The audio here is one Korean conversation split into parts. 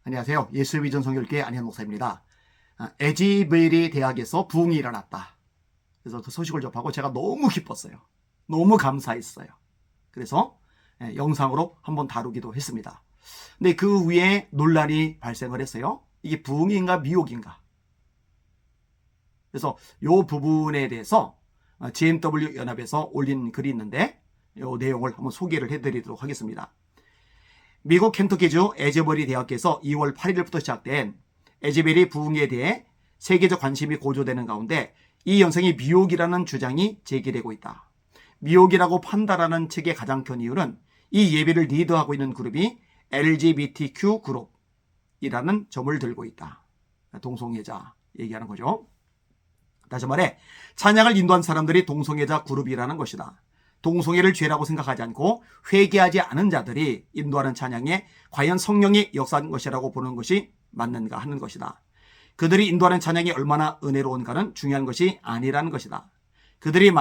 안녕하세요. 예수비전 성결교회 안현 목사입니다. 에즈베리 대학에서 부흥이 일어났다. 그래서 그 소식을 접하고 제가 너무 기뻤어요. 너무 감사했어요. 그래서 영상으로 한번 다루기도 했습니다. 근데 그 위에 논란이 발생을 했어요. 이게 부흥인가 미혹인가. 그래서 이 부분에 대해서 GMW 연합에서 올린 글이 있는데 이 내용을 한번 소개를 해드리도록 하겠습니다. 미국 켄터키주 에즈베리 대학에서 2월 8일부터 시작된 에즈베리 부흥에 대해 세계적 관심이 고조되는 가운데 이 현상이 미혹이라는 주장이 제기되고 있다. 미혹이라고 판단하는 측의 가장 큰 이유는 이 예배를 리드하고 있는 그룹이 LGBTQ 그룹이라는 점을 들고 있다. 동성애자 얘기하는 거죠. 다시 말해 찬양을 인도한 사람들이 동성애자 그룹이라는 것이다. 동성애를 죄라고 생각하지 않고 회개하지 않은 자들이 인도하는 찬양에 과연 성령이 역사한 것이라고 보는 것이 맞는가 하는 것이다. 그들이 인도하는 찬양이 얼마나 은혜로운가는 중요한 것이 아니라는 것이다. 그들이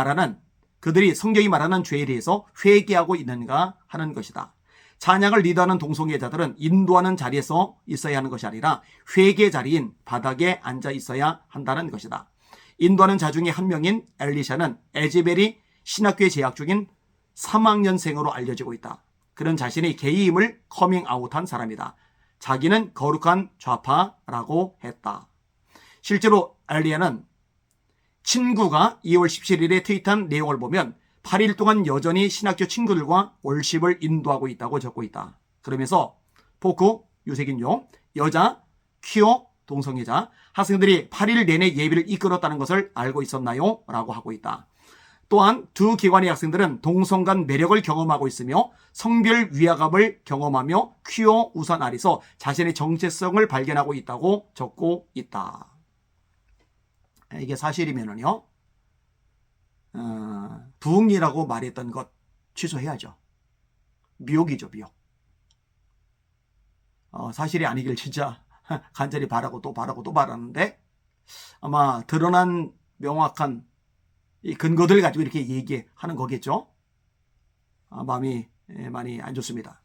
성경이 말하는 죄에 대해서 회개하고 있는가 하는 것이다. 찬양을 리드하는 동성애자들은 인도하는 자리에서 있어야 하는 것이 아니라 회개 자리인 바닥에 앉아 있어야 한다는 것이다. 인도하는 자 중에 한 명인 엘리샤는 에즈베리 신학교에 재학 중인 3학년생으로 알려지고 있다. 그는 자신의 게이임을 커밍아웃한 사람이다. 자기는 거룩한 좌파라고 했다. 실제로 엘리야는 친구가 2월 17일에 트윗한 내용을 보면 8일 동안 여전히 신학교 친구들과 월십을 인도하고 있다고 적고 있다. 그러면서 포크, 유색인종, 여자, 퀴어, 동성애자, 학생들이 8일 내내 예배를 이끌었다는 것을 알고 있었나요? 라고 하고 있다. 또한 두 기관의 학생들은 동성 간 매력을 경험하고 있으며 성별 위화감을 경험하며 퀴어 우산 아래서 자신의 정체성을 발견하고 있다고 적고 있다. 이게 사실이면은요, 부흥이라고 말했던 것 취소해야죠. 미혹이죠, 미혹. 사실이 아니길 진짜 간절히 바라고 또 바라고 또 바라는데 아마 드러난 명확한 이 근거들 가지고 이렇게 얘기하는 거겠죠. 마음이 많이 안 좋습니다.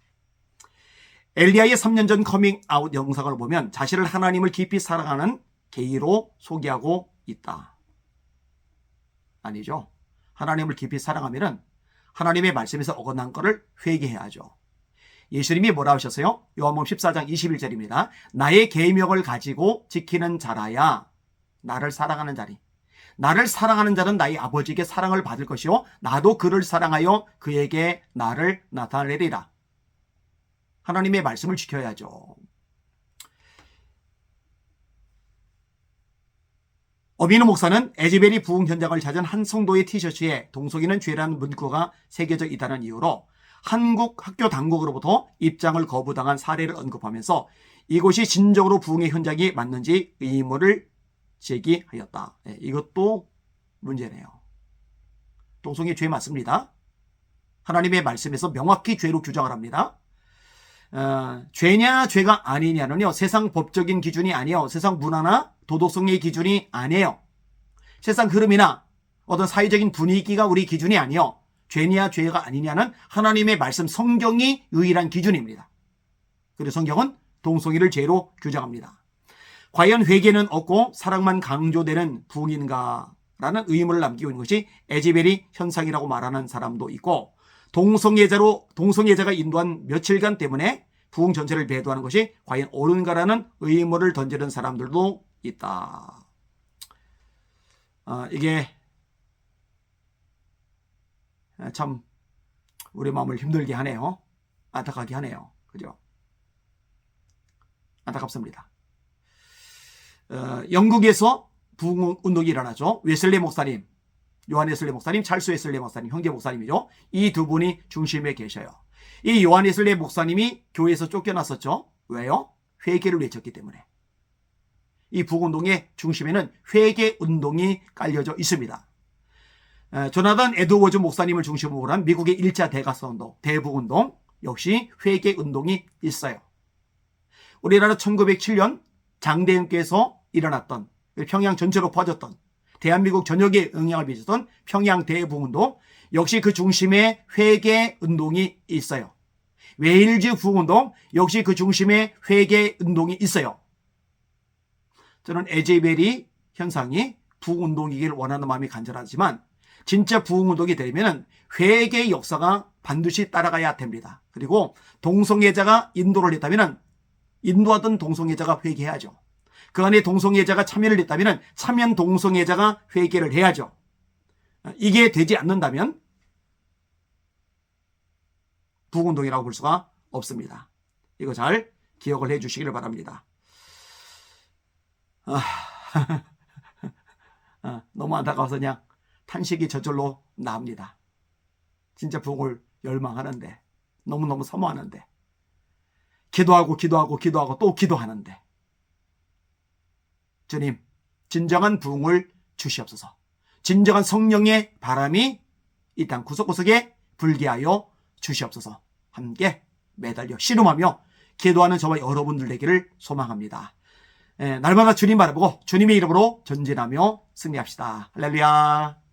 엘리야의 3년 전 커밍아웃 영상을 보면 자신을 하나님을 깊이 사랑하는 게이로 소개하고 있다. 아니죠. 하나님을 깊이 사랑하면은 하나님의 말씀에서 어긋난 것을 회개해야죠. 예수님이 뭐라 하셨어요? 요한복음 14장 21절입니다. 나의 계명을 가지고 지키는 자라야 나를 사랑하는 자리. 나를 사랑하는 자는 나의 아버지에게 사랑을 받을 것이요 나도 그를 사랑하여 그에게 나를 나타내리라. 하나님의 말씀을 지켜야죠. 어미노 목사는 에즈베리 부흥 현장을 찾은 한 성도의 티셔츠에 동성애는 죄라는 문구가 새겨져 있다는 이유로 한국 학교 당국으로부터 입장을 거부당한 사례를 언급하면서 이곳이 진정으로 부흥의 현장이 맞는지 의문을 제기하였다. 이것도 문제네요. 동성애 죄 맞습니다. 하나님의 말씀에서 명확히 죄로 규정을 합니다. 죄냐 죄가 아니냐는요, 세상 법적인 기준이 아니에요. 세상 문화나 도덕성의 기준이 아니에요. 세상 흐름이나 어떤 사회적인 분위기가 우리 기준이 아니에요. 죄냐 죄가 아니냐는 하나님의 말씀 성경이 유일한 기준입니다. 그래서 성경은 동성애를 죄로 규정합니다. 과연 회개는 없고 사랑만 강조되는 부흥인가라는 의문을 남기고 있는 것이 에즈베리 현상이라고 말하는 사람도 있고, 동성애자가 인도한 며칠간 때문에 부흥 전체를 배도하는 것이 과연 옳은가라는 의문을 던지는 사람들도 있다. 이게 참 우리 마음을 힘들게 하네요. 안타깝게 하네요. 그죠? 안타깝습니다. 영국에서 부흥 운동이 일어나죠. 웨슬리 목사님, 요한 웨슬리 목사님, 찰스 웨슬리 목사님, 형제 목사님이죠. 이 두 분이 중심에 계셔요. 이 요한 웨슬리 목사님이 교회에서 쫓겨났었죠. 왜요? 회개를 외쳤기 때문에. 이 부흥 운동의 중심에는 회개 운동이 깔려져 있습니다. 조나단 에드워즈 목사님을 중심으로 한 미국의 1차 대가서 운동, 대부흥 운동 역시 회개 운동이 있어요. 우리나라 1907년 장대현께서 일어났던, 평양 전체로 퍼졌던, 대한민국 전역에 영향을 미쳤던 평양 대부흥운동, 역시 그 중심에 회개 운동이 있어요. 웨일즈 부흥운동 역시 그 중심에 회개 운동이 있어요. 저는 에제베리 현상이 부흥운동이길 원하는 마음이 간절하지만 진짜 부흥운동이 되려면 회개의 역사가 반드시 따라가야 됩니다. 그리고 동성애자가 인도를 했다면 인도하던 동성애자가 회개해야죠. 그 안에 동성애자가 참여를 했다면 참여한 동성애자가 회개를 해야죠. 이게 되지 않는다면 부흥운동이라고 볼 수가 없습니다. 이거 잘 기억을 해 주시기를 바랍니다. 너무 안타까워서 그냥 탄식이 저절로 나옵니다. 진짜 부흥을 열망하는데, 너무너무 사모하는데, 기도하고 또 기도하는데, 주님, 진정한 부흥을 주시옵소서. 진정한 성령의 바람이 이 땅 구석구석에 불게 하여 주시옵소서. 함께 매달려 씨름하며 기도하는 저와 여러분들 되기를 소망합니다. 날마다 주님 바라보고 주님의 이름으로 전진하며 승리합시다. 할렐루야.